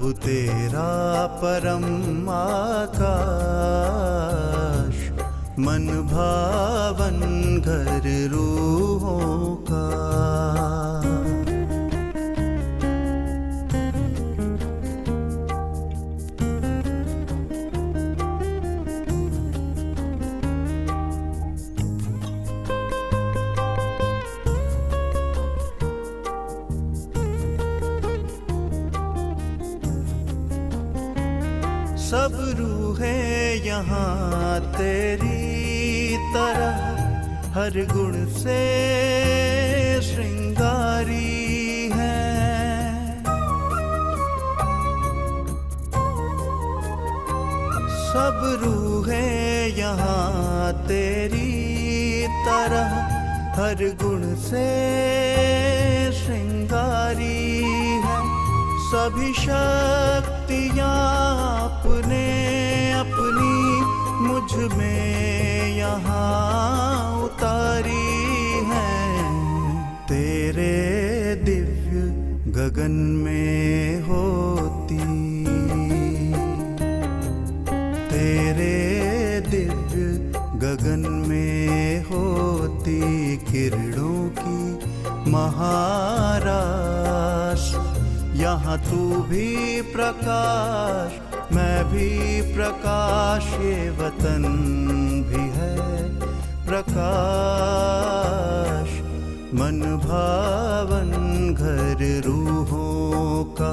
प्रभु तेरा परम आकाश, मन भावन घर रूहों का। सब रूहें यहाँ तेरी तरह हर गुण से श्रृंगारी हैं। सब रूहें यहाँ तेरी तरह हर गुण से श्रृंगारी हैं। सभी शक्तियाँ अपने अपनी मुझ में यहाँ उतारी हैं। तेरे दिव्य गगन में होती, तेरे दिव्य गगन में होती किरणों की महारास। यहाँ तू भी प्रकाश, मैं भी प्रकाश, ये वतन भी है प्रकाश। मन भावन घर रूहों का,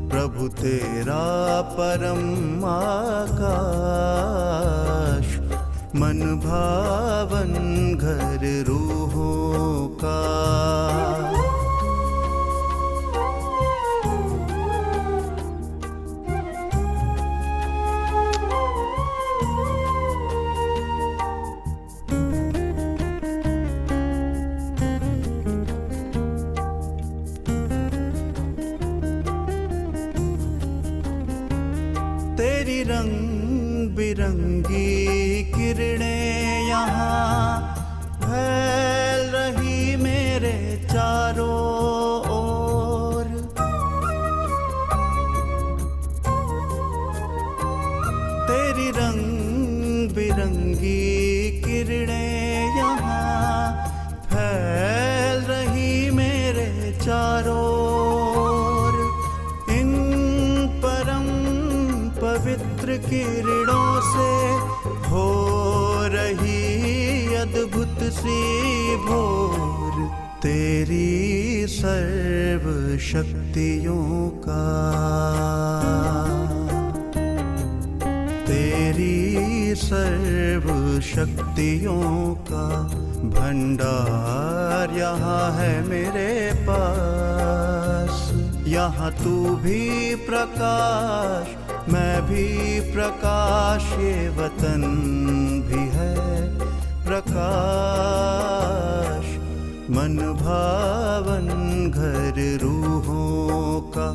प्रभु तेरा परम आकाश, मन भावन घर रूहों का। तेरी रंग बिरंगी किरणें यहाँ फैल रही मेरे चारों ओर। तेरी रंग बिरंगी किरणें यहाँ फैल रही मेरे चारों ओर। इन परम पवित्र किरणों से हो रही अद्भुत सी भोर। तेरी सर्व शक्तियों का, तेरी सर्व शक्तियों का भंडार यहाँ है मेरे पास। यहाँ तू भी प्रकाश, मैं भी प्रकाश, ये वतन भी है प्रकाश। मन भावन घर रूहों का,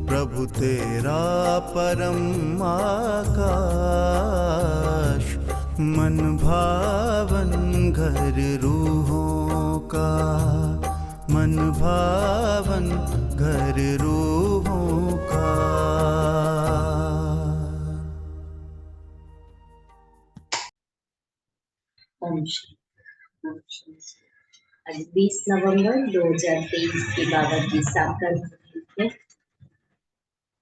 प्रभु तेरा परम आकाश, मन भावन घर रूहों का, मन भावन घर रूहों का। आज 20 नवंबर 2023 की बाबा की साकार है।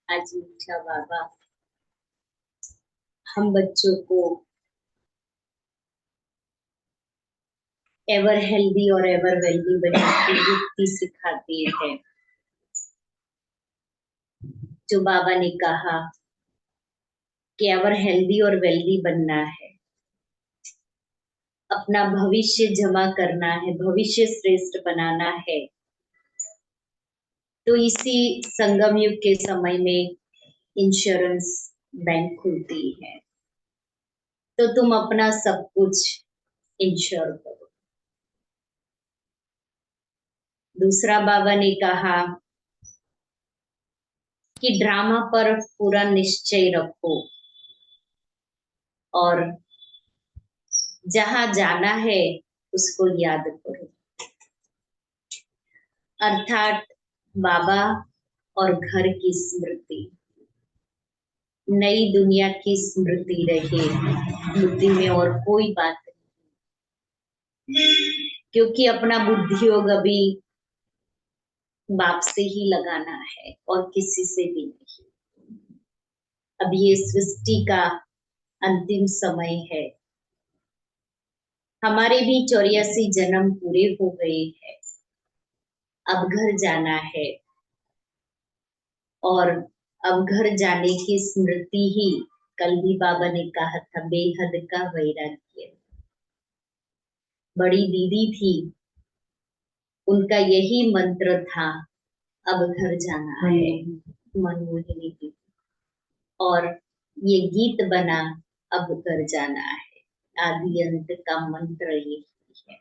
आज मीठा बाबा हम बच्चों को एवर हेल्दी और एवर वेल्दी बनने की युक्ति सिखाते हैं। जो बाबा ने कहा कि एवर हेल्दी और वेल्दी बनना है, अपना भविष्य जमा करना है, भविष्य श्रेष्ठ बनाना है, तो इसी संगम युग के समय में इंश्योरेंस बैंक खुलती है। तो तुम अपना सब कुछ इंश्योर करो। दूसरा बाबा ने कहा कि ड्रामा पर पूरा निश्चय रखो और जहां जाना है उसको याद करो। अर्थात बाबा और घर की स्मृति। नई दुनिया की स्मृति रहे, बुद्धि में और कोई बात नहीं, क्योंकि अपना बुद्धि योग अभी बाप से ही लगाना है और किसी से भी नहीं। अब ये सृष्टि का अंतिम समय है। हमारे भी 84 जन्म पूरे हो गए हैं। अब घर जाना है और अब घर जाने की स्मृति ही, कल भी बाबा ने कहा था, बेहद का वैराग्य। बड़ी दीदी थी, उनका यही मंत्र था, अब घर जाना है, मनमोहिनी दीदी। और ये गीत बना, अब घर जाना है, आदि अंत का मंत्र ये है।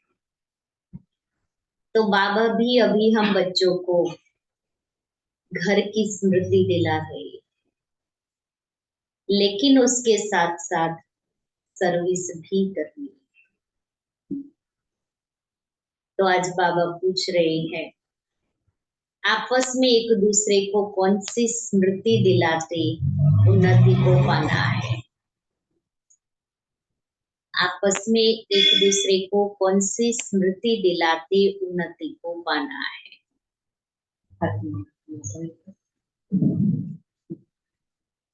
तो बाबा भी अभी हम बच्चों को घर की स्मृति दिला रहे, लेकिन उसके साथ साथ सर्विस भी करनी। तो आज बाबा पूछ रहे हैं, आपस में एक दूसरे को कौन सी स्मृति दिलाते उन्नति को पाना है। आपस में एक दूसरे को कौन सी स्मृति दिलाते उन्नति को पाना है।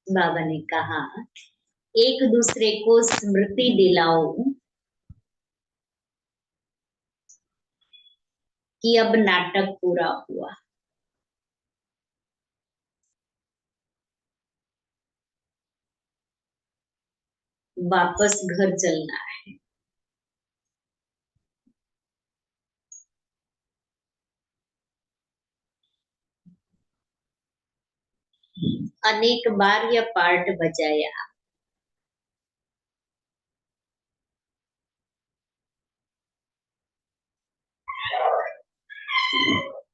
बाबा ने कहा, एक दूसरे को स्मृति दिलाओ कि अब नाटक पूरा हुआ। वापस घर चलना है। अनेक बार यह पार्ट बजाया,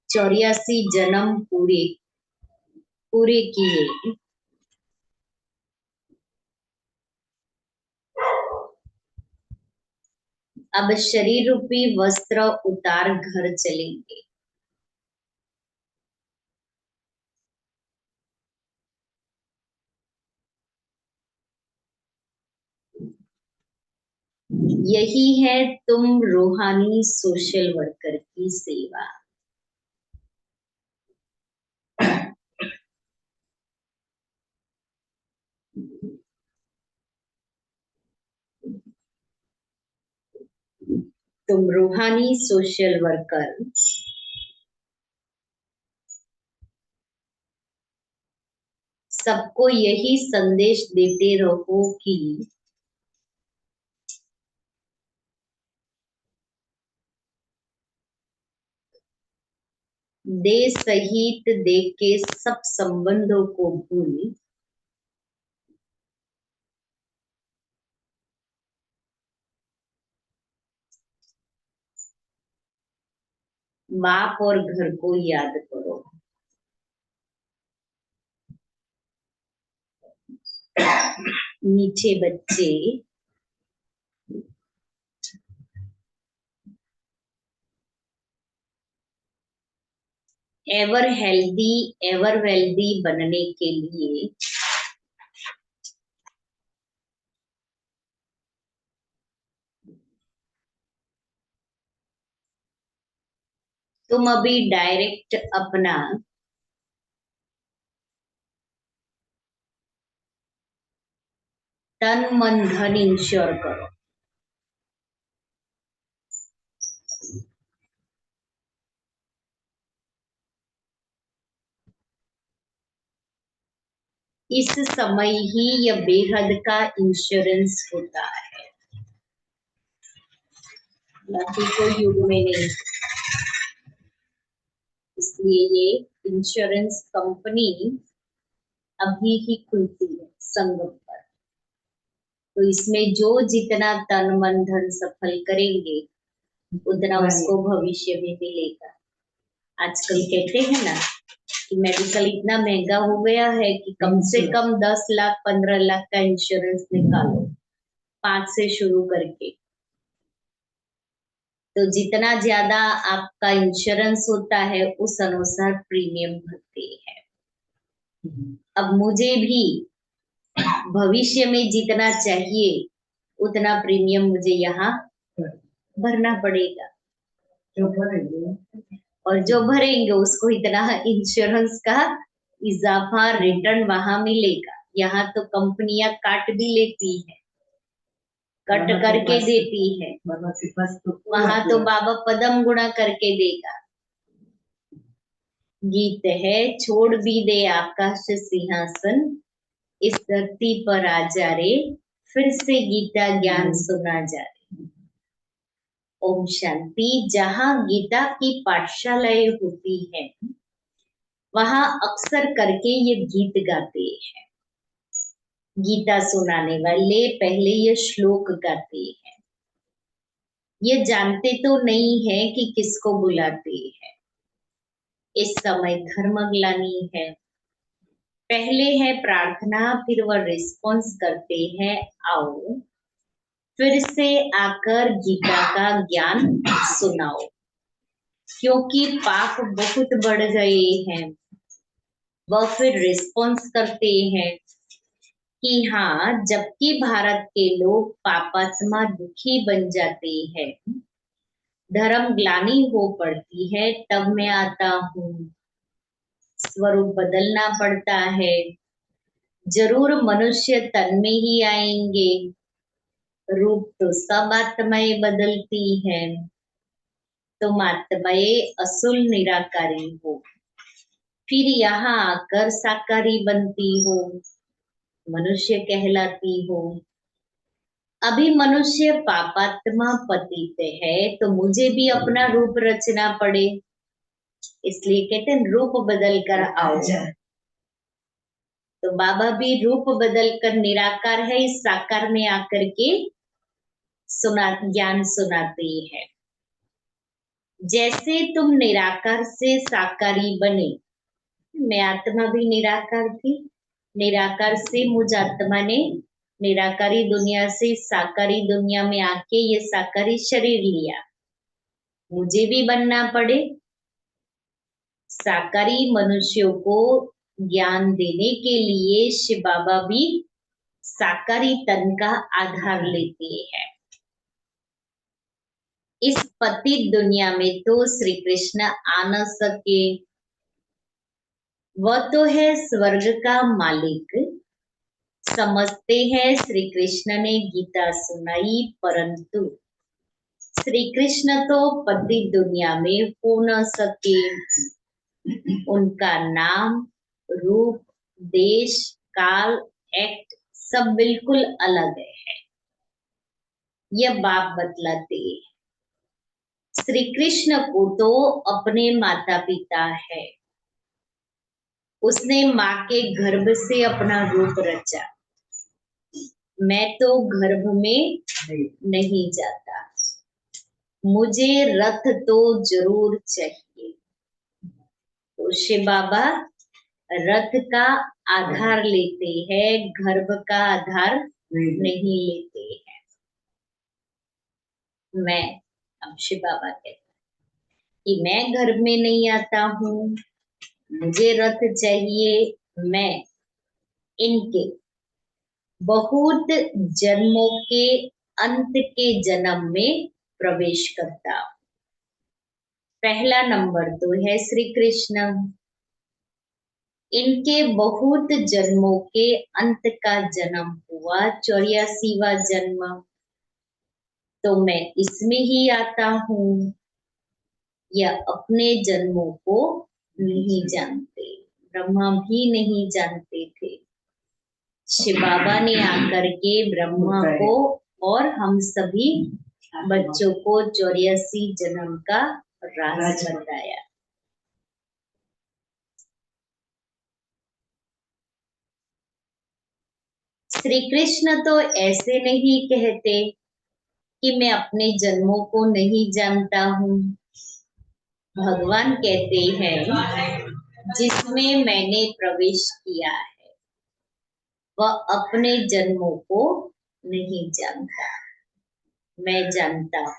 चौरासी जन्म पूरे पूरे किए। अब शरीर रूपी वस्त्र उतार घर चलेंगे। यही है तुम रूहानी सोशल वर्कर की सेवा। तुम रूहानी सोशल वर्कर सबको यही संदेश देते रहो कि देह सहित देह के सब संबंधों को भूल बाप और घर को याद करो। मीठे बच्चे, एवर वेल्दी बनने के लिए तुम अभी डायरेक्ट अपना तन मन धन इंश्योर करो। इस समय ही यह बेहद का इंश्योरेंस होता है, बाकी कोई युग में नहीं। इसलिए ये इंश्योरेंस कंपनी अभी ही खुलती है संगम पर। तो इसमें जो जितना तन मन धन सफल करेंगे उतना उसको भविष्य में मिलेगा। आजकल कहते हैं ना कि मेडिकल इतना महंगा हो गया है कि कम से कम 10 लाख 15 लाख का इंश्योरेंस निकालो, 5 से शुरू करके। तो जितना ज्यादा आपका इंश्योरेंस होता है उस अनुसार प्रीमियम भरते हैं। अब मुझे भी भविष्य में जितना चाहिए उतना प्रीमियम मुझे यहाँ भरना पड़ेगा, जो भरेंगे और जो भरेंगे उसको इतना इंश्योरेंस का इजाफा रिटर्न वहां मिलेगा। यहाँ तो कंपनियां काट भी लेती है, कट करके देती है, बाबा के पास तो वहां तो बाबा पदम गुणा करके देगा। गीत है, छोड़ भी दे आकाश सिंहासन, इस धरती पर आ जा रे, फिर से गीता ज्ञान सुना जा रे। ओम शांति। जहाँ गीता की पाठशालाएं होती है वहां अक्सर करके ये गीत गाते हैं। गीता सुनाने वाले पहले ये श्लोक गाते हैं। ये जानते तो नहीं है कि किसको बुलाते हैं। इस समय धर्म ग्लानि है, पहले है प्रार्थना, फिर वह रिस्पॉन्स करते हैं, आओ फिर से आकर गीता का ज्ञान सुनाओ, क्योंकि पाप बहुत बढ़ गए हैं। वह फिर रिस्पॉन्स करते हैं कि हाँ, जबकि भारत के लोग पापात्मा दुखी बन जाते हैं, धर्म ग्लानि हो पड़ती है, तब मैं आता हूँ। स्वरूप बदलना पड़ता है, जरूर मनुष्य तन में ही आएंगे, रूप तो सब आत्माएं बदलती हैं। तुम आत्माएं असुल निराकारी हो, फिर यहाँ आकर साकारी बनती हो, मनुष्य कहलाती हो। अभी मनुष्य पापात्मा पतित है, तो मुझे भी अपना रूप रचना पड़े, इसलिए कहते हैं रूप बदल कर आओ। तो बाबा भी रूप बदल कर निराकार है, इस साकार में आकर के ज्ञान सुनाते हैं। जैसे तुम निराकार से साकारी बने, मैं आत्मा भी निराकार थी, निराकार से मुझ आत्मा ने निराकारी दुनिया से साकारी दुनिया में आके ये साकारी शरीर लिया, मुझे भी बनना पड़े। साकारी मनुष्यों को ज्ञान देने के लिए शिव बाबा भी साकारी तन का आधार लेते हैं। इस पतित दुनिया में तो श्री कृष्ण आ न सके, वह तो है स्वर्ग का मालिक। समझते हैं श्री कृष्ण ने गीता सुनाई, परंतु श्री कृष्ण तो पतित दुनिया में हो न सके। उनका नाम, रूप, देश, काल, एक्ट सब बिल्कुल अलग है। यह बाप बतलाते हैं। श्री कृष्ण को तो अपने माता पिता है, उसने माँ के गर्भ से अपना रूप रचा। मैं तो गर्भ में नहीं जाता, मुझे रथ तो जरूर चाहिए। तो शिव बाबा रथ का आधार लेते हैं, गर्भ का आधार नहीं लेते हैं। मैं अब शिव बाबा कहते हैं कि मैं गर्भ में नहीं आता हूँ, मुझे रथ चाहिए। मैं इनके बहुत जन्मों के अंत के जन्म में प्रवेश करता हूँ। पहला नंबर तो है श्री कृष्ण, इनके बहुत जन्मों के अंत का जन्म हुआ, 84वां जन्म, तो मैं इसमें ही आता हूँ। या अपने जन्मों को नहीं जानते, ब्रह्मा भी नहीं जानते थे। शिव बाबा ने आकर के ब्रह्मा को और हम सभी बच्चों को 84 जन्म का राज बताया। श्री कृष्ण तो ऐसे नहीं कहते कि मैं अपने जन्मों को नहीं जानता हूँ। भगवान कहते हैं जिसमें मैंने प्रवेश किया है वह अपने जन्मों को नहीं जानता, मैं जानता हूँ।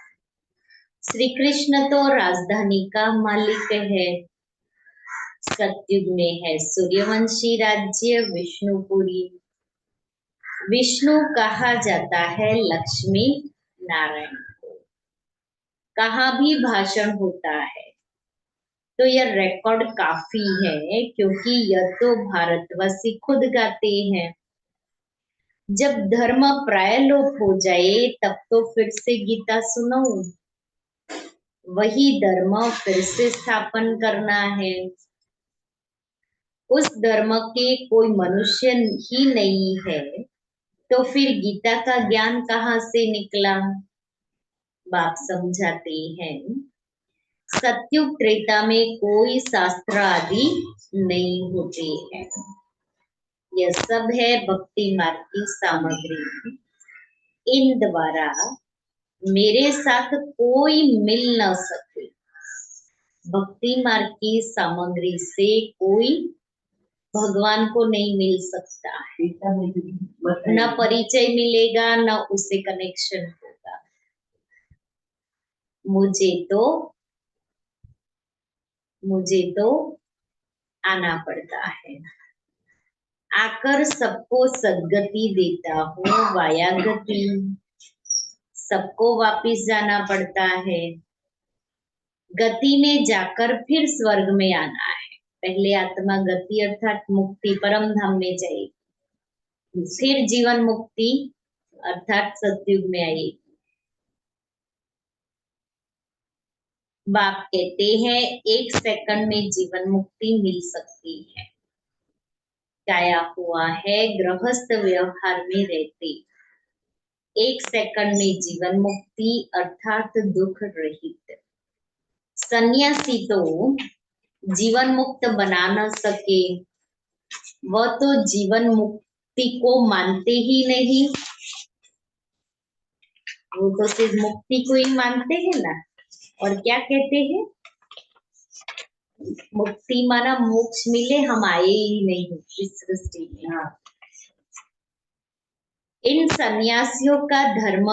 श्री कृष्ण तो राजधानी का मालिक है। सतयुग में है सूर्यवंशी राज्य विष्णुपुरी, विष्णु कहा जाता है लक्ष्मी नारायण को। कहाँ भी भाषण होता है तो यह रिकॉर्ड काफी है, क्योंकि यह तो भारतवासी खुद गाते हैं। जब धर्म प्रायलोप हो जाए तब तो फिर से गीता सुनो, वही धर्म फिर से स्थापन करना है। उस धर्म के कोई मनुष्य ही नहीं है तो फिर गीता का ज्ञान कहाँ से निकला? बाप समझाते हैं, सत्युग त्रेता में कोई शास्त्र आदि नहीं होते हैं। यह सब है भक्ति मार्ग की सामग्री। इन द्वारा मेरे साथ कोई मिल न सके। भक्ति मार्ग की सामग्री से कोई भगवान को नहीं मिल सकता है। न परिचय मिलेगा, न उससे कनेक्शन होगा। मुझे तो आना पड़ता है। आकर सबको सद्गति देता हूँ वाया गति। सबको वापिस जाना पड़ता है। गति में जाकर फिर स्वर्ग में आना है। पहले आत्मा गति अर्थात मुक्ति परम धाम में जाएगी, फिर जीवन मुक्ति अर्थात सतयुग में आएगी। बाप कहते हैं 1 सेकंड में जीवन मुक्ति मिल सकती है। क्या हुआ है, गृहस्थ व्यवहार में रहते 1 सेकंड में जीवन मुक्ति अर्थात दुख रहित। सन्यासी तो जीवन मुक्त बना न सके, वह तो जीवन मुक्ति को मानते ही नहीं। वो तो सिर्फ मुक्ति को ही मानते हैं ना। और क्या कहते हैं, मुक्ति माना मोक्ष मिले, हम आए ही नहीं इस सृष्टि में। इन सन्यासियों का धर्म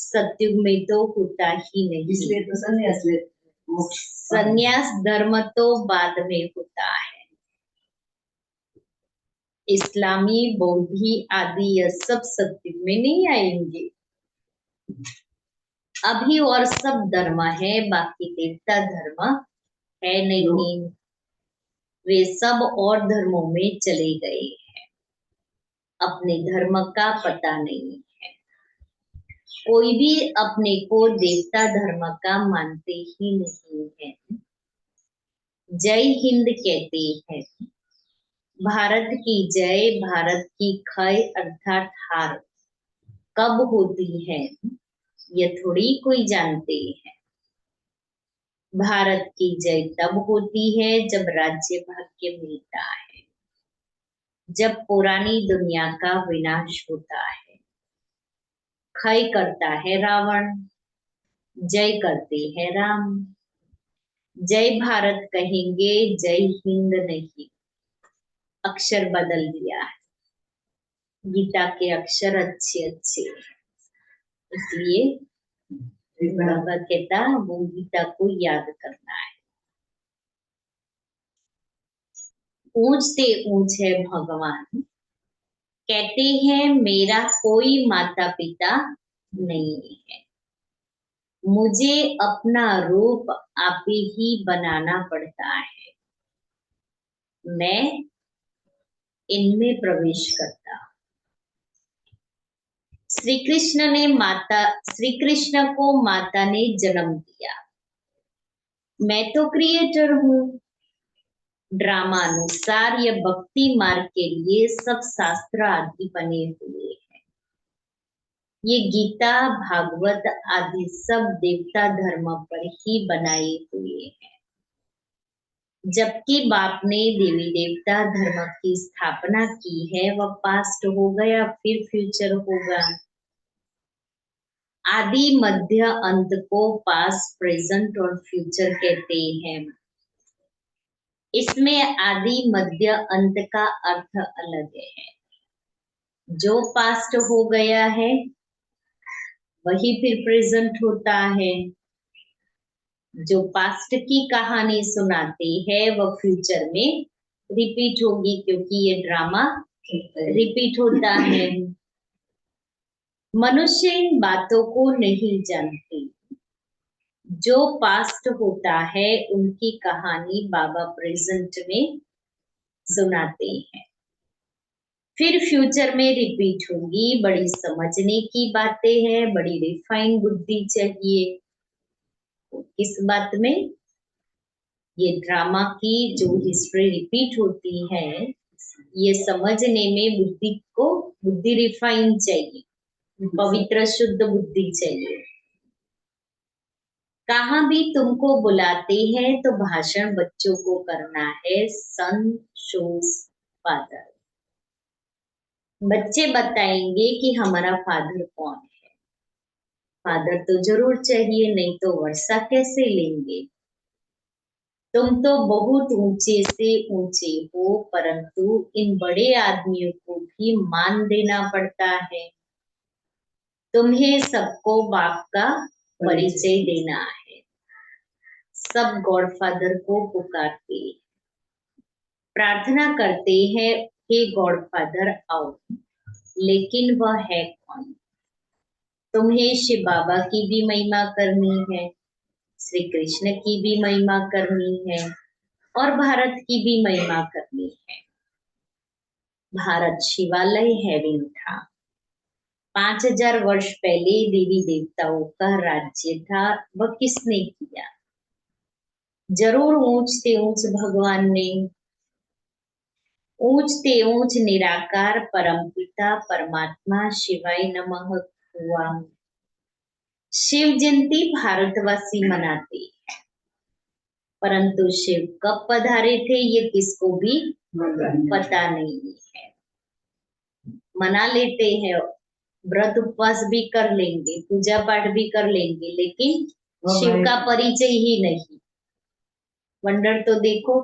सतयुग में तो होता ही नहीं, इसलिए तो संन्यास धर्म तो बाद में होता है। इस्लामी, बौद्धी आदि यह सब सतयुग में नहीं आएंगे। अभी और सब धर्म है, बाकी देवता धर्म है नहीं। वे सब और धर्मों में चले गए हैं। अपने धर्म का पता नहीं है। कोई भी अपने को देवता धर्म का मानते ही नहीं है। जय हिंद कहते हैं, भारत की जय, भारत की क्षय अर्थात हार कब होती है यह थोड़ी कोई जानते हैं। भारत की जय तब होती है जब राज्य भाग्य मिलता है, जब पुरानी दुनिया का विनाश होता है। क्षय करता है रावण, जय करते हैं राम। जय भारत कहेंगे, जय हिंद नहीं। अक्षर बदल दिया है। गीता के अक्षर अच्छे अच्छे हैं, इसलिए बाबा कहता वो गीता को याद करना है। ऊंच से ऊंच है भगवान, कहते हैं मेरा कोई माता पिता नहीं है। मुझे अपना रूप आप ही बनाना पड़ता है। मैं इनमें प्रवेश करता हूं। श्री कृष्ण को माता ने जन्म दिया। मैं तो क्रिएटर हूँ। ड्रामा अनुसार यह भक्ति मार्ग के लिए सब शास्त्र आदि बने हुए हैं। ये गीता, भागवत आदि सब देवता धर्म पर ही बनाए हुए हैं। जबकि बाप ने देवी देवता धर्म की स्थापना की है, वह पास्ट हो गया, फिर फ्यूचर होगा। आदि मध्य अंत को पास्ट, प्रेजेंट और फ्यूचर कहते हैं। इसमें आदि मध्य अंत का अर्थ अलग है। जो पास्ट हो गया है वही फिर प्रेजेंट होता है। जो पास्ट की कहानी सुनाते हैं वह फ्यूचर में रिपीट होगी, क्योंकि ये ड्रामा रिपीट होता है। मनुष्य इन बातों को नहीं जानते। जो पास्ट होता है उनकी कहानी बाबा प्रेजेंट में सुनाते हैं, फिर फ्यूचर में रिपीट होगी। बड़ी समझने की बातें हैं, बड़ी रिफाइन बुद्धि चाहिए। इस बात में ये ड्रामा की जो हिस्ट्री रिपीट होती है, ये समझने में बुद्धि रिफाइन चाहिए, पवित्र शुद्ध बुद्धि चाहिए। कहाँ भी तुमको बुलाते हैं तो भाषण बच्चों को करना है। सन शोज फादर, बच्चे बताएंगे कि हमारा फादर कौन है। फादर तो जरूर चाहिए, नहीं तो वर्षा कैसे लेंगे। तुम तो बहुत ऊंचे से ऊंचे हो, परंतु इन बड़े आदमियों को भी मान देना पड़ता है। तुम्हें सबको बाप का परिचय देना है। सब गॉडफादर को पुकारते, प्रार्थना करते हैं, हे गॉडफादर आओ, लेकिन वह है कौन। तुम्हें शिव बाबा की भी महिमा करनी है, श्री कृष्ण की भी महिमा करनी है, और भारत की भी महिमा करनी है। भारत शिवालय हेवन था। 5000 वर्ष पहले देवी देवताओं का राज्य था। वह किसने किया? जरूर ऊंच से ऊंच भगवान ने। ऊंचते ऊंच निराकार परमपिता परमात्मा शिवाय नमः हुआ। शिव जयंती भारतवासी मनाते हैं, परंतु शिव कब पधारे थे ये किसको भी पता नहीं है। मना लेते हैं, व्रत उपवास भी कर लेंगे, पूजा पाठ भी कर लेंगे, लेकिन शिव का परिचय ही नहीं। वंडर तो देखो,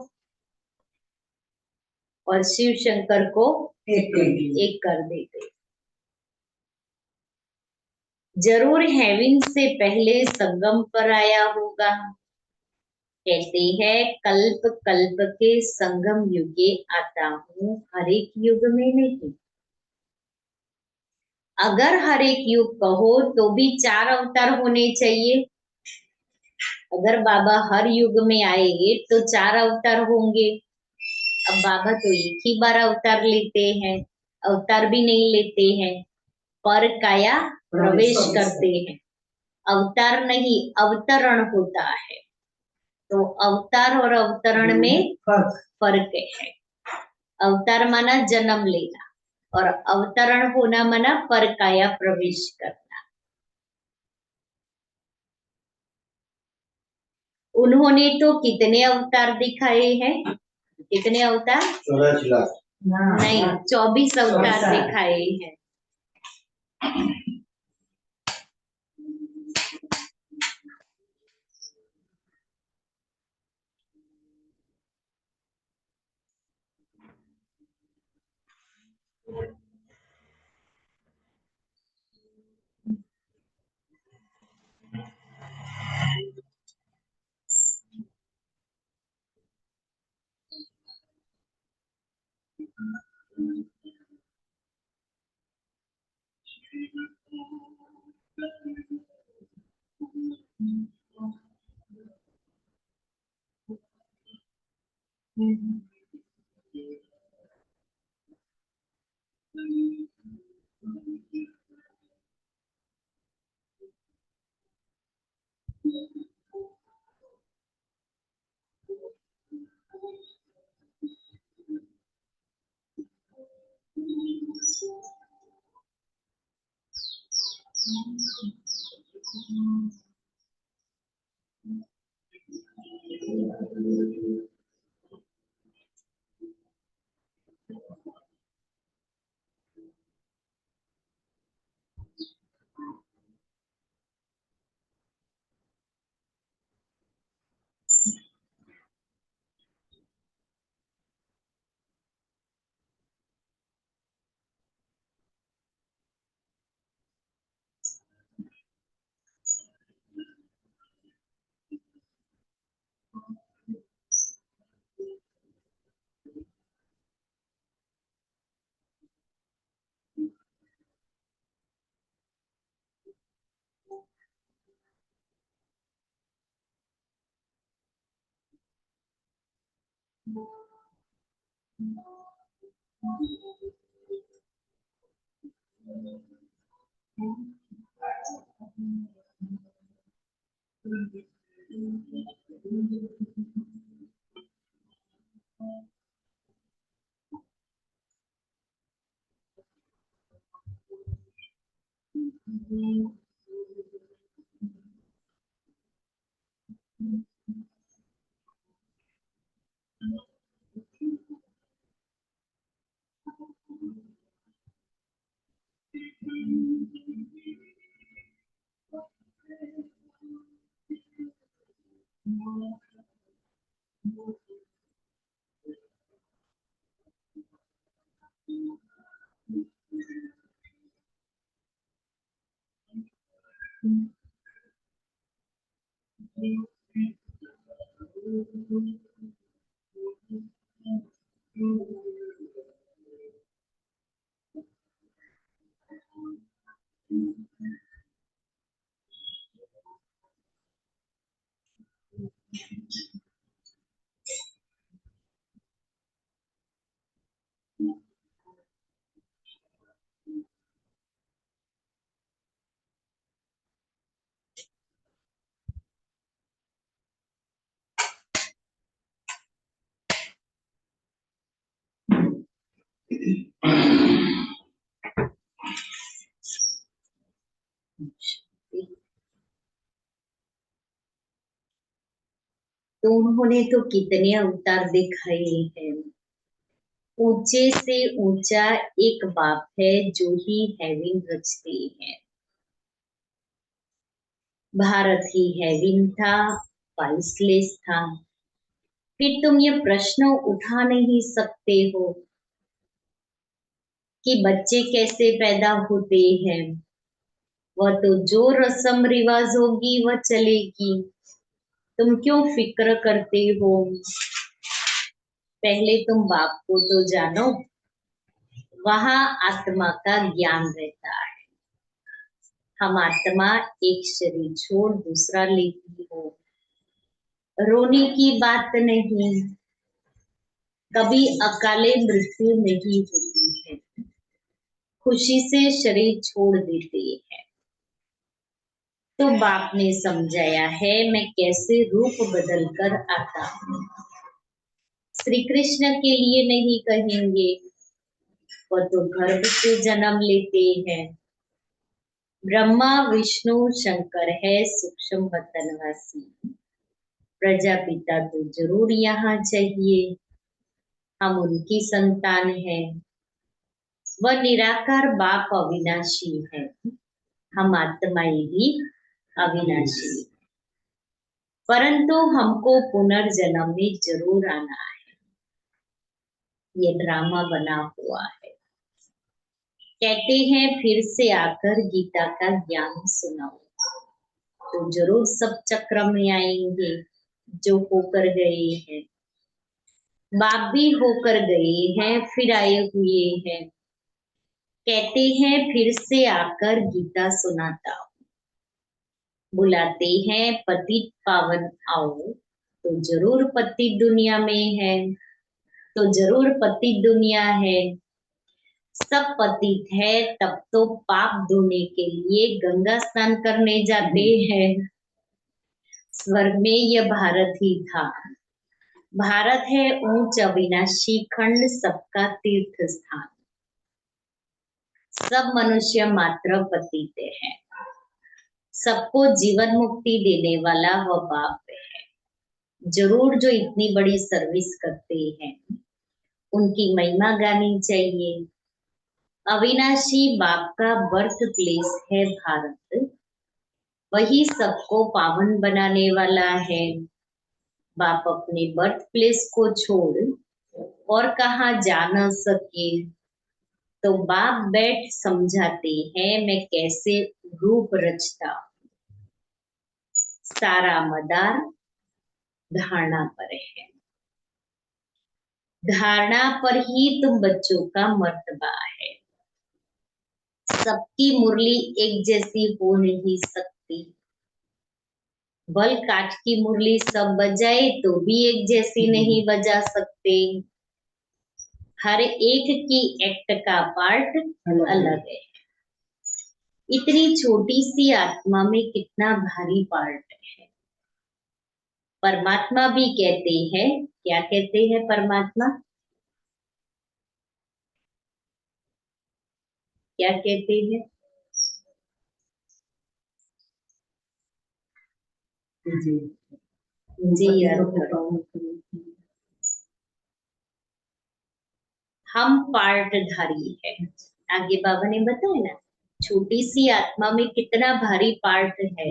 और शिव शंकर को एक कर देते। जरूर हेवन से पहले संगम पर आया होगा। कहते हैं कल्प कल्प के संगम युगे आता हूँ, हर एक युग में नहीं। अगर हर एक युग कहो तो भी 4 अवतार होने चाहिए। अगर बाबा हर युग में आए तो 4 अवतार होंगे। अब बाबा तो एक ही बार अवतार लेते हैं, अवतार भी नहीं लेते हैं, पर काया प्रवेश करते हैं। अवतार नहीं, अवतरण होता है। तो अवतार और अवतरण में फर्क है। अवतार माना जन्म लेना, और अवतरण होना माना पर काया प्रवेश करना। उन्होंने तो कितने अवतार दिखाए हैं? कितने अवतार? 84 लाख नहीं, 24 अवतार दिखाए हैं। तो उन्होंने तो कितने अवतार दिखाए हैं। ऊंचे से ऊंचा एक बाप है जो ही हेवन रचते हैं। भारत ही हेवन था, प्राइसलेस था। फिर तुम ये प्रश्न उठा नहीं सकते हो कि बच्चे कैसे पैदा होते हैं। वह तो जो रस्म रिवाज होगी वह चलेगी। तुम क्यों फिक्र करते हो? पहले तुम बाप को तो जानो, वहां आत्मा का ज्ञान रहता है। हम आत्मा एक शरीर छोड़ दूसरा लेती हो। रोने की बात नहीं, कभी अकाले मृत्यु नहीं होती है। खुशी से शरीर छोड़ देते हैं। तो बाप ने समझाया है मैं कैसे रूप बदल कर आता हूँ। श्री कृष्ण के लिए नहीं कहेंगे, वह तो गर्भ से जन्म लेते हैं। ब्रह्मा विष्णु शंकर है सूक्ष्म वतनवासी। प्रजापिता तो जरूर यहाँ चाहिए, हम उनकी संतान हैं। वह निराकार बाप अविनाशी है, हम आत्माएं भी अविनाशी। परंतु हमको पुनर्जन्म में जरूर आना है। ये ड्रामा बना हुआ है। कहते हैं फिर से आकर गीता का ज्ञान सुनाओ, तो जरूर सब चक्र में आएंगे जो होकर गए हैं। बाप भी होकर गए हैं, फिर आए हुए हैं। कहते हैं फिर से आकर गीता सुनाता हूँ। बुलाते हैं पतित पावन आओ, तो जरूर पतित दुनिया में है, तो जरूर पतित दुनिया है। सब पतित है तब तो पाप धोने के लिए गंगा स्नान करने जाते हैं। स्वर्ग में यह भारत ही था। भारत है ऊंच अविनाशी खंड, सबका तीर्थ स्थान। सब मनुष्य मात्र पतित है। सबको जीवन मुक्ति देने वाला वह बाप है। जरूर जो इतनी बड़ी सर्विस करते हैं उनकी महिमा गानी चाहिए। अविनाशी बाप का बर्थ प्लेस है भारत, वही सबको पावन बनाने वाला है। बाप अपने बर्थ प्लेस को छोड़ और कहाँ जा न सके, तो बाप बैठ समझाते हैं मैं कैसे रूप रचता हूँ। सारा मदार धारणा पर है। धारणा पर ही तुम बच्चों का मर्तबा है। सबकी मुरली एक जैसी हो नहीं सकती। बल काठ की मुरली सब बजाए तो भी एक जैसी नहीं बजा सकते। हर एक की एक्ट का पार्ट अलग है। इतनी छोटी सी आत्मा में कितना भारी पार्ट है। परमात्मा भी कहते हैं, क्या कहते हैं परमात्मा? क्या कहते हैं? जी जी अर्थ, हम पार्टधारी है। आगे बाबा ने बताया ना, छोटी सी आत्मा में कितना भारी पार्ट है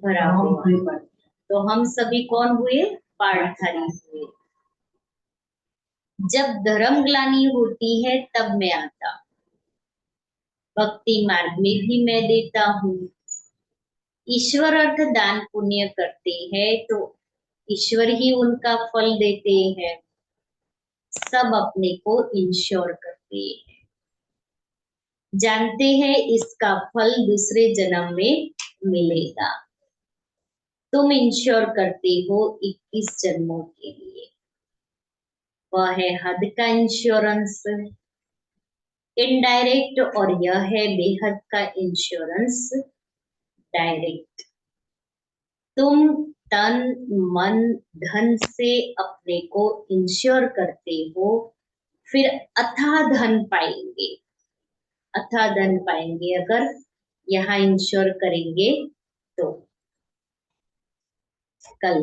भरा हुआ। तो हम सभी कौन हुए? पार्टधारी हुए। जब धर्म ग्लानि होती है तब मैं आता, भक्ति मार्ग में भी मैं देता हूँ। ईश्वर अर्थ दान पुण्य करते हैं तो ईश्वर ही उनका फल देते हैं। सब अपने को इंश्योर करते हैं, जानते हैं इसका फल दूसरे जन्म में मिलेगा। तुम इंश्योर करते हो 21 जन्मों के लिए, वह है हद का इंश्योरेंस इनडायरेक्ट, और यह है बेहद का इंश्योरेंस डायरेक्ट। तुम तन मन धन से अपने को इंश्योर करते हो, फिर अथाह धन पाएंगे। अथाह धन पाएंगे अगर यहाँ इंश्योर करेंगे तो। कल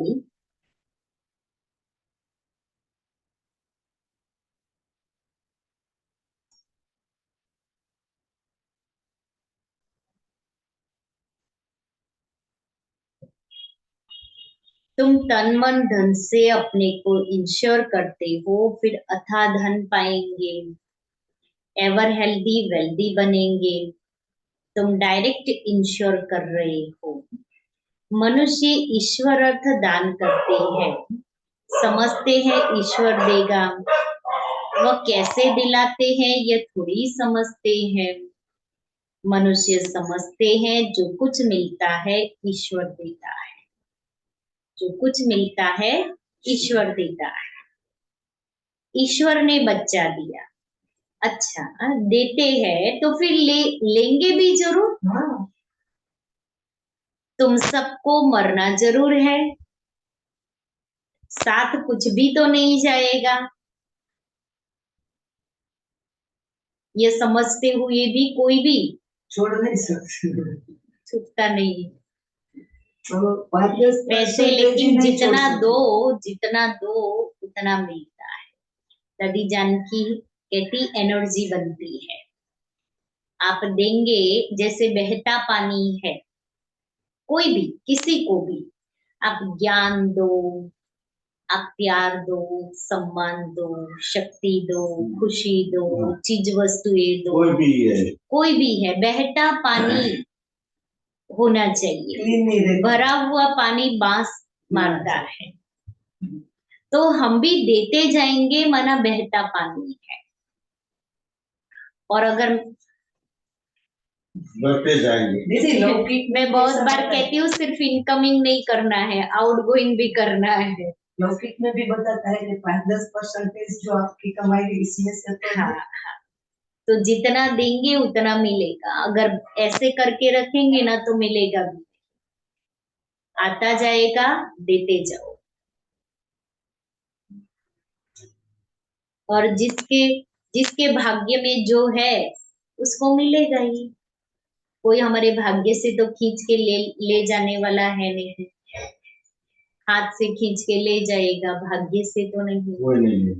तुम तन मन धन से अपने को इंश्योर करते हो, फिर अथाह धन पाएंगे, एवर हेल्दी वेल्दी बनेंगे। तुम डायरेक्ट इंश्योर कर रहे हो। मनुष्य ईश्वर अर्थ दान करते हैं, समझते हैं ईश्वर देगा। वह कैसे दिलाते हैं यह थोड़ी समझते हैं। मनुष्य समझते हैं जो कुछ मिलता है ईश्वर देता है, जो कुछ मिलता है ईश्वर देता है। ईश्वर ने बच्चा दिया, अच्छा देते हैं तो फिर लेंगे भी जरूर। तुम सबको मरना जरूर है, साथ कुछ भी तो नहीं जाएगा। ये समझते हुए भी कोई भी छोड़ नहीं सकते। छूटता नहीं। तो 5-10 वैसे लेकिन जितना दो उतना मिलता है। दादी जानकी कहती एनर्जी बनती है। आप देंगे, जैसे बहता पानी है, कोई भी किसी को भी आप ज्ञान दो, आप प्यार दो, सम्मान दो, शक्ति दो, खुशी दो, चीज वस्तुएं दो, कोई भी है, बहता पानी होना चाहिए। भरा हुआ पानी बांस मारता है। तो हम भी देते जाएंगे, माना बहता पानी है। और अगर बढ़ते जाएंगे। मैं बहुत बार कहती हूँ सिर्फ इनकमिंग नहीं करना है, आउटगोइंग भी करना है। लौकिक में भी बताता है कि 5-10% जो आपकी कमाई इसमें से हाँ, तो जितना देंगे उतना मिलेगा। अगर ऐसे करके रखेंगे ना तो मिलेगा भी, आता जाएगा, देते जाओ। और जिसके जिसके भाग्य में जो है उसको मिलेगा ही। कोई हमारे भाग्य से तो खींच के ले जाने वाला है नहीं, हाथ से खींच के ले जाएगा, भाग्य से तो नहीं। कोई नहीं है।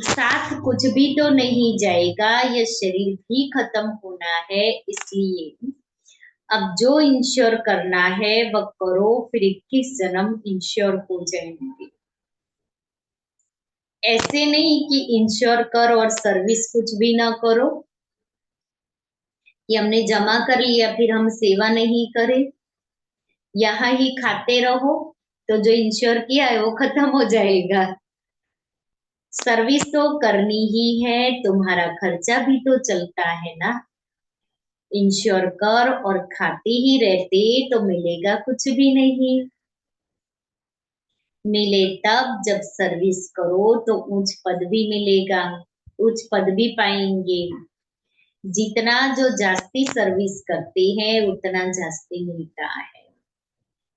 साथ कुछ भी तो नहीं जाएगा, यह शरीर भी खत्म होना है। इसलिए अब जो इंश्योर करना है वह करो, फिर 21 जन्म इंश्योर हो जाएंगे। ऐसे नहीं कि इंश्योर कर और सर्विस कुछ भी ना करो, कि हमने जमा कर लिया फिर हम सेवा नहीं करें, यहाँ ही खाते रहो, तो जो इंश्योर किया है वो खत्म हो जाएगा। सर्विस तो करनी ही है, तुम्हारा खर्चा भी तो चलता है ना। इंश्योर कर और खाते ही रहते तो मिलेगा कुछ भी नहीं। मिले तब जब सर्विस करो तो उच्च पद भी मिलेगा, उच्च पद भी पाएंगे। जितना जो जास्ती सर्विस करते हैं उतना जास्ती मिलता है।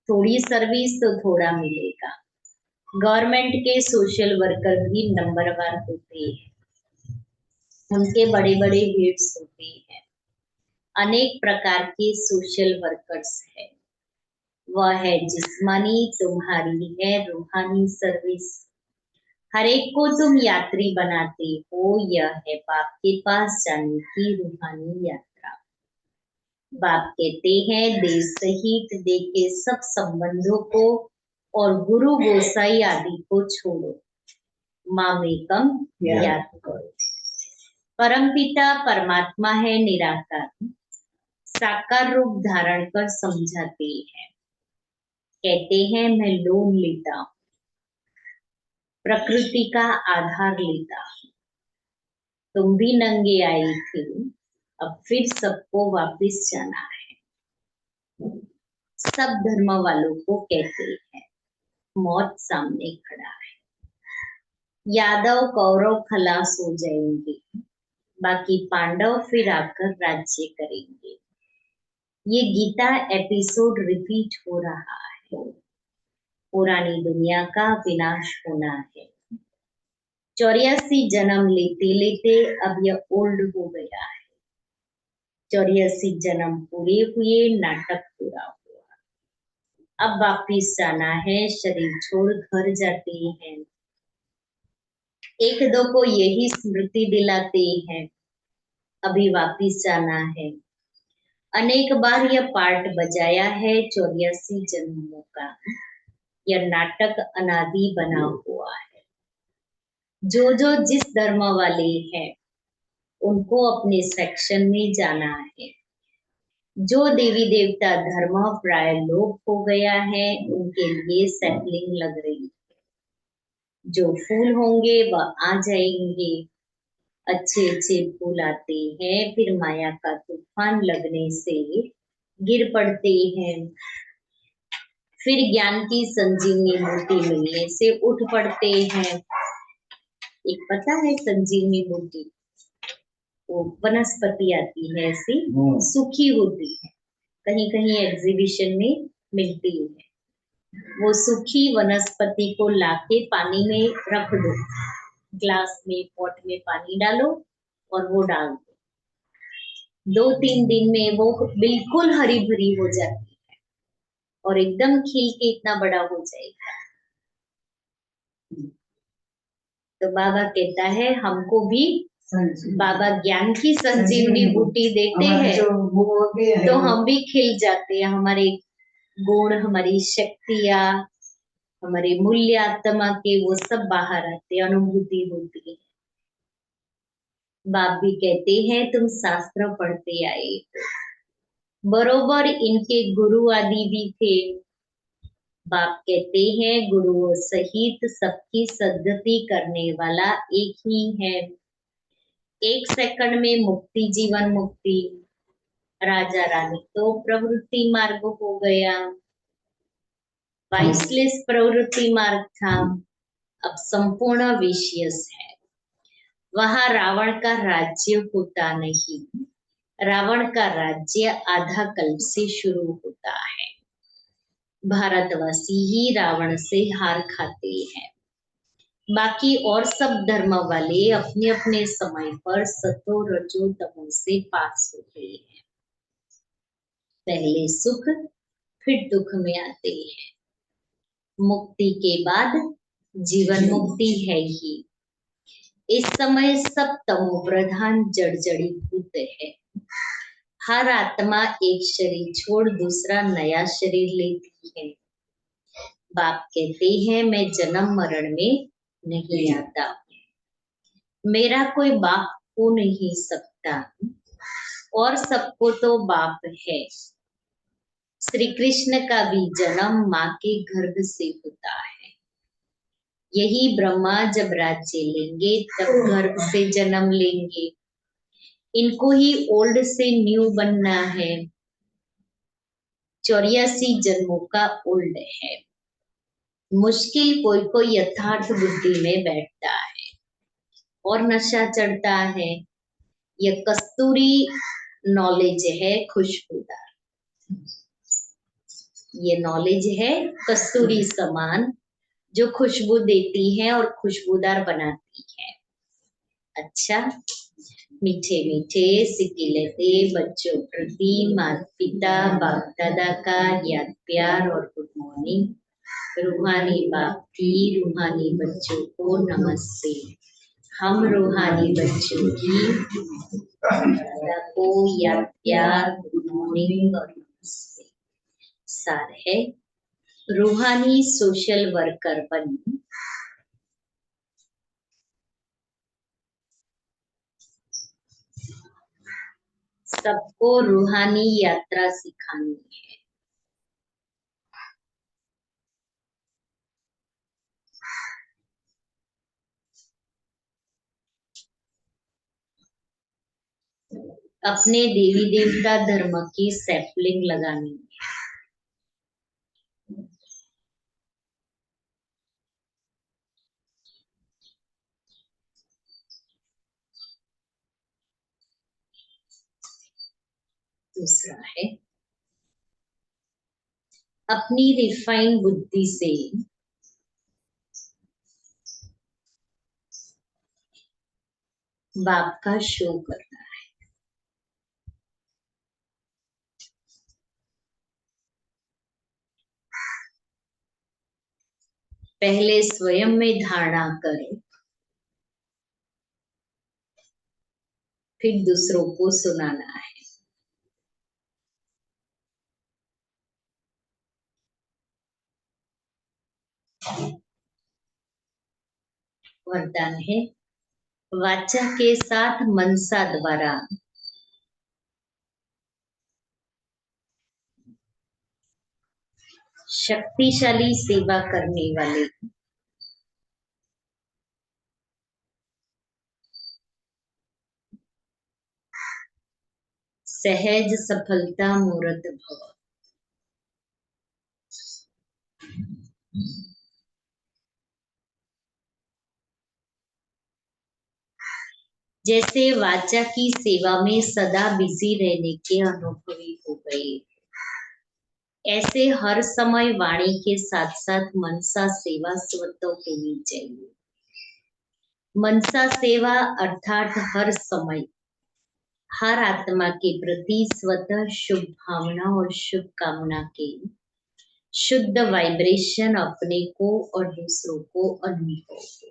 थोड़ी सर्विस तो थोड़ा मिलेगा। गवर्नमेंट के सोशल वर्कर भी नंबरवार होते हैं, उनके बड़े बड़े हेड्स होते हैं। अनेक प्रकार के सोशल वर्कर्स है। वह है जिस्मानी, तुम्हारी है रूहानी सर्विस। हर एक को तुम यात्री बनाते हो, यह है बाप के पास जाने की रूहानी यात्रा। बाप कहते हैं देश सहित देखे सब संबंधों को और गुरु गोसाई आदि को छोड़ो, मामेकम याद करो। परमपिता परमात्मा है निराकार, साकार रूप धारण कर समझाते हैं। कहते हैं मैं लोन लेता हूँ, प्रकृति का आधार लेता हूँ। तुम भी नंगे आई थे, अब फिर सबको वापस जाना है। सब धर्म वालों को कहते हैं मौत सामने खड़ा है। यादव कौरव खलास हो जाएंगे, बाकी पांडव फिर आकर राज्य करेंगे। ये गीता एपिसोड रिपीट हो रहा है। पुरानी दुनिया का विनाश होना है। 84 जन्म लेते लेते अब यह ओल्ड हो गया है। 84 जन्म पूरे हुए, नाटक पूरा हुआ। अब वापिस जाना है, शरीर छोड़ घर जाते हैं। एक दो को यही स्मृति दिलाते हैं अभी वापिस जाना है। अनेक बार यह पार्ट बजाया है 84 जन्मों का। यह नाटक अनादि बना हुआ है। जो जिस धर्म वाले हैं उनको अपने सेक्शन में जाना है। जो देवी देवता धर्म प्राय लोप हो गया है उनके लिए सैपलिंग लग रही है। जो फूल होंगे वह आ जाएंगे। अच्छे अच्छे फूल आते हैं, फिर माया का तूफान लगने से गिर पड़ते हैं। फिर ज्ञान की संजीवनी बूटी मिलने से उठ पड़ते हैं। एक पता है संजीवनी बूटी, वो वनस्पति आती है ऐसी, सूखी होती है, कहीं कहीं एग्जीबिशन में मिलती है। वो सूखी वनस्पति को लाके पानी में रख दो, ग्लास में पॉट में पानी डालो और वो डाल दो। 2-3 दिन में वो बिल्कुल हरी भरी हो जाती है और एकदम खिल के इतना बड़ा हो जाएगा। तो बाबा कहता है हमको भी बाबा ज्ञान की संजीवनी बूटी देते हैं तो हम भी खिल जाते हैं। हमारे गुण, हमारी शक्तियाँ, हमारे मूल्य आत्मा के वो सब बाहर आते, अनुभूति होती है। बाप भी कहते हैं तुम शास्त्र पढ़ते आए हो। बरोबर इनके गुरु आदि भी थे। बाप कहते हैं गुरुओं सहित सबकी सद्गति करने वाला एक ही है। 1 सेकंड में मुक्ति, जीवन मुक्ति। राजा रानी तो प्रवृत्ति मार्ग हो गया, वाइसलेस प्रवृत्ति मार्ग था, अब संपूर्ण विशियस है। वहां रावण का राज्य होता नहीं। रावण का राज्य आधा कल्प से शुरू होता है। भारतवासी ही रावण से हार खाते हैं। बाकी और सब धर्म वाले अपने अपने समय पर सतो रजो तमो से पास होते हैं। पहले सुख फिर दुख में आते हैं। मुक्ति के बाद जीवन मुक्ति है ही। इस समय सब तमो प्रधान जड़जड़ी भूत है। हर आत्मा एक शरीर छोड़ दूसरा नया शरीर लेती है। बाप कहते हैं मैं जन्म मरण में नहीं आता, मेरा कोई बाप हो नहीं सकता और सबको तो बाप है। श्री कृष्ण का भी जन्म माँ के गर्भ से होता है। यही ब्रह्मा जब राज्य लेंगे तब गर्भ से जन्म लेंगे। इनको ही ओल्ड से न्यू बनना है। 84 जन्मों का ओल्ड है। मुश्किल कोई कोई यथार्थ बुद्धि में बैठता है और नशा चढ़ता है। यह कस्तूरी नॉलेज है खुशबूदार। ये नॉलेज है कस्तूरी समान जो खुशबू देती है और खुशबूदार बनाती है। अच्छा, मीठे मीठे सिक्के लेते बच्चों प्रति माता पिता बाप दादा का याद प्यार और गुड मॉर्निंग। रूहानी बाप की रूहानी बच्चों को नमस्ते। हम रूहानी बच्चों की दादा को याद प्यार गुड मॉर्निंग और नमस्ते। सार है रूहानी सोशल वर्कर बनी सबको रूहानी यात्रा सिखानी है। अपने देवी देवता धर्म की सैपलिंग लगानी है। दूसरा है अपनी रिफाइन बुद्धि से बाप का शो करना है। पहले स्वयं में धारणा करें, फिर दूसरों को सुनाना है। वरदान है वाचा के साथ मनसा द्वारा शक्तिशाली सेवा करने वाले सहज सफलता मूर्त भव। जैसे वाचा की सेवा में सदा बिजी रहने के अनुभवी हो गए, ऐसे हर समय वाणी के साथ साथ मनसा सेवा स्वतः होनी चाहिए। मनसा सेवा अर्थात हर समय हर आत्मा के प्रति स्वतः शुभ भावना और शुभकामना के शुद्ध वाइब्रेशन अपने को और दूसरों को अनुभव हो।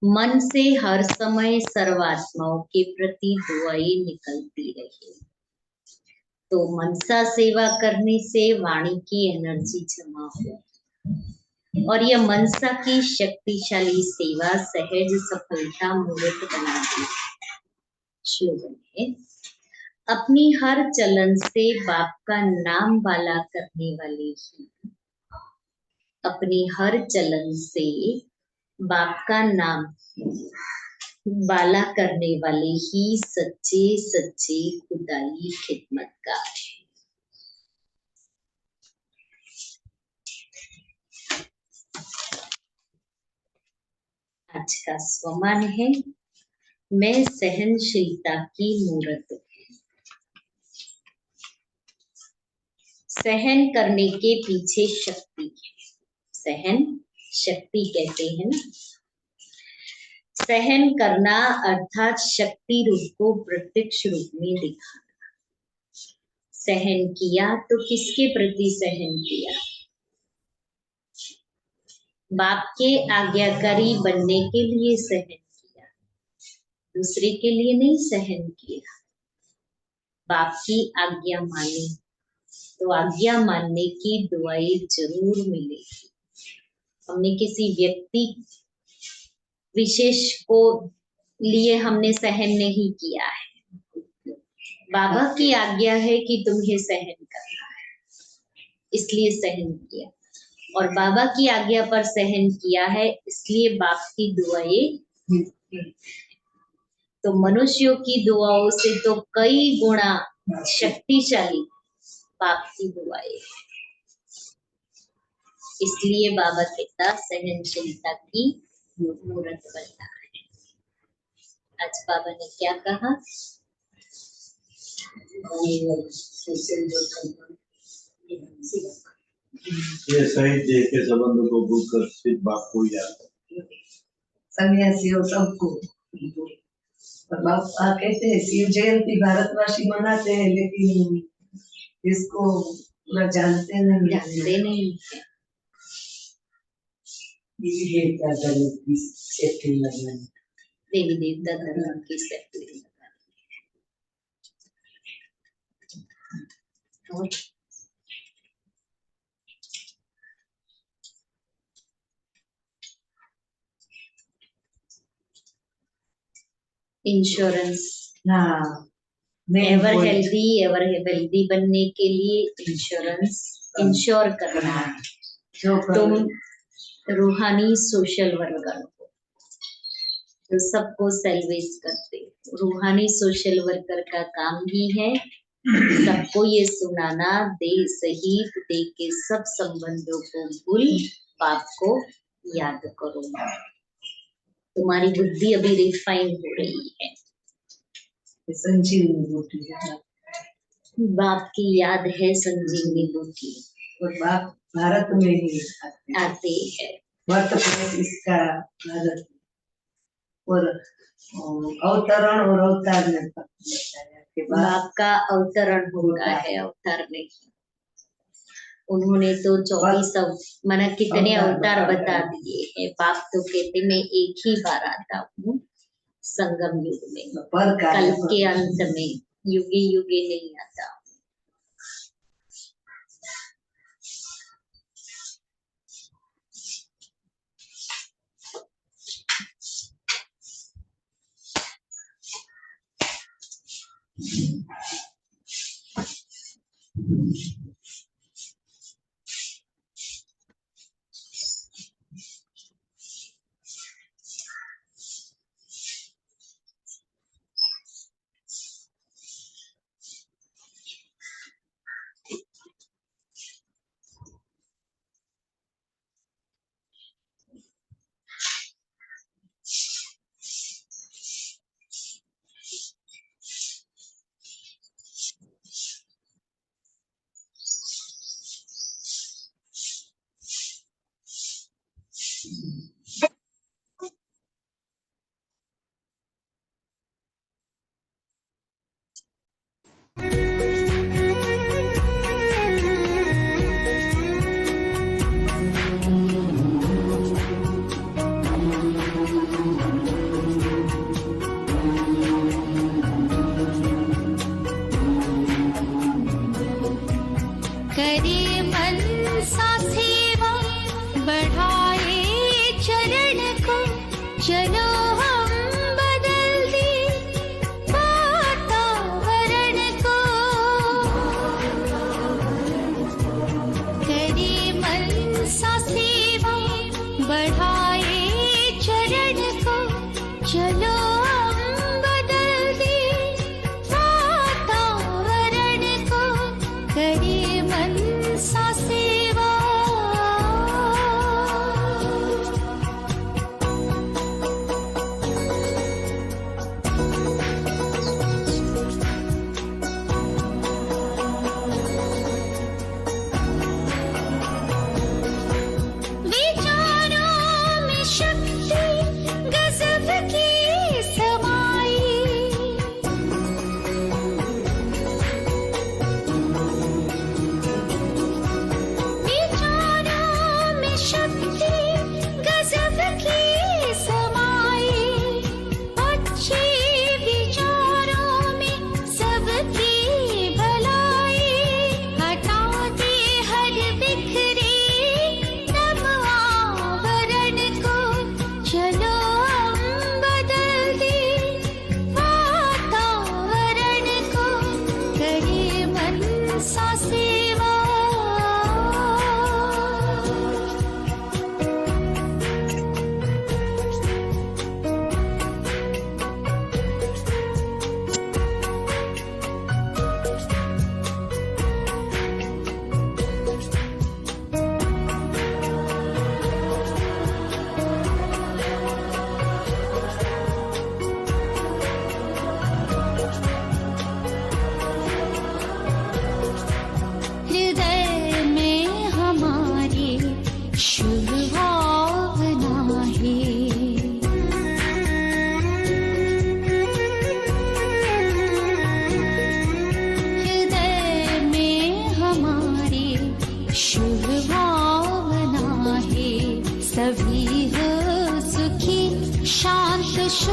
मन से हर समय सर्वात्माओं के प्रति दुआएं निकलती रहे। तो मनसा सेवा करने से वाणी की एनर्जी जमा हो और यह मनसा की शक्तिशाली सेवा सहज सफलता मूर्त बनाती है। श्लोगन है अपनी हर चलन से बाप का नाम वाला करने वाले ही अपनी हर चलन से बाप का नाम बाला करने वाले ही सच्चे सच्चे खुदाई खिदमतगार हैं। आज का स्वमान है मैं सहनशीलता की मूर्त हूँ। सहन करने के पीछे शक्ति है। सहन शक्ति कहते हैं ना। सहन करना अर्थात शक्ति रूप को प्रत्यक्ष रूप में दिखाना। सहन किया तो किसके प्रति सहन किया? बाप के आज्ञाकारी बनने के लिए सहन किया, दूसरे के लिए नहीं सहन किया। बाप की आज्ञा मानी तो आज्ञा मानने की दुआएं जरूर मिलेगी। हमने किसी व्यक्ति विशेष को लिए हमने सहन नहीं किया है। बाबा की आज्ञा है कि तुम्हें सहन करना है, इसलिए सहन किया। और बाबा की आज्ञा पर सहन किया है, इसलिए बाप की दुआएं। तो मनुष्यों की दुआओं से तो कई गुना शक्तिशाली बाप की दुआएं। इसलिए बाबा कहता सहनशीलता की मूर्त बनना है। आज बाबा ने क्या कहा? ये सही देह के संबंध को भूल कर सिर्फ बाप को याद। सन्यासियों सबको। और बाप कहते हैं शिव जयंती भारतवासी मनाते हैं, लेकिन इसको पूरा जानते नहीं है। देवी देवता धर्म की सेटिंग और इंश्योरेंस। एवर हेल्दी बनने के लिए इंश्योरेंस इंश्योर करना है। तुम रूहानी सोशल वर्कर हो, तो सबको सेल्वेज करते। रूहानी सोशल वर्कर का काम ही है सबको ये सुनाना, देह सहित देह के सब संबंधों को भूल पाप को याद करो। तुम्हारी बुद्धि अभी रिफाइन हो रही है। संजीवनी बूटी बाप की याद है, संजीवनी बूटी। और बाप भारत में ही आते हैं। वर्त पुरुष इसका भारत और अवतरण और अवतार में बताया कि बाप का अवतरण होता है, अवतार नहीं। उन्होंने तो 24 माना कितने अवतार बता दिए हैं। बाप तो कहते मैं एक ही बार आता हूँ संगम युग में, कल के अंत में, युगे युगे नहीं आता।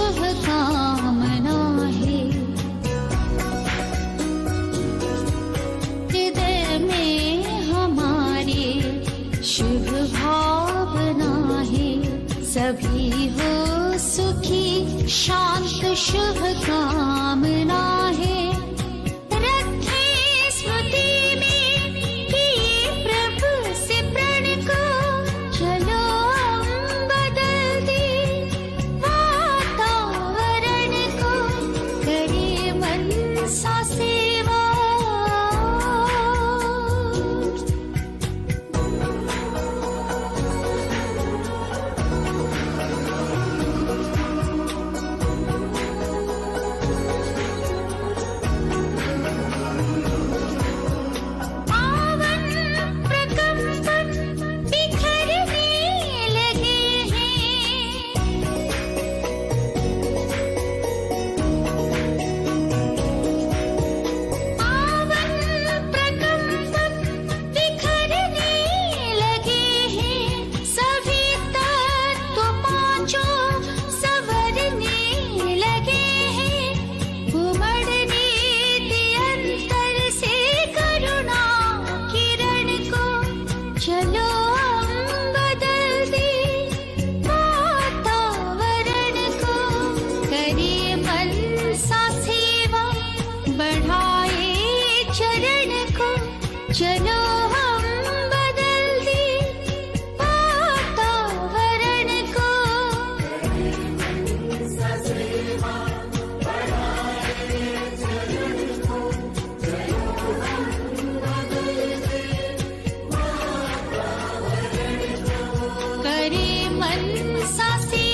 शुभ कामना है। हृदय में हमारे शुभ भावना है। सभी हो सुखी शांत शुभ कामना है। रखें स्मृति में किए प्रभु से प्रण को। चलो हम बदल दे वातावरण को। करे मन सा सेवा। पावन प्रकंपन बिखरने लगे हैं। पावन प्रकंपन बिखरने लगे हैं। सभी तत्व पांचों संवरने लगे हैं। उमड़ने दे अंतर से करुणा किरण को। चलो हम बदल दे वातावरण को। करे मन सा सेवा बढ़ाए चरण को। चलो हम बदल दे वातावरण को। करे मन सा सेवा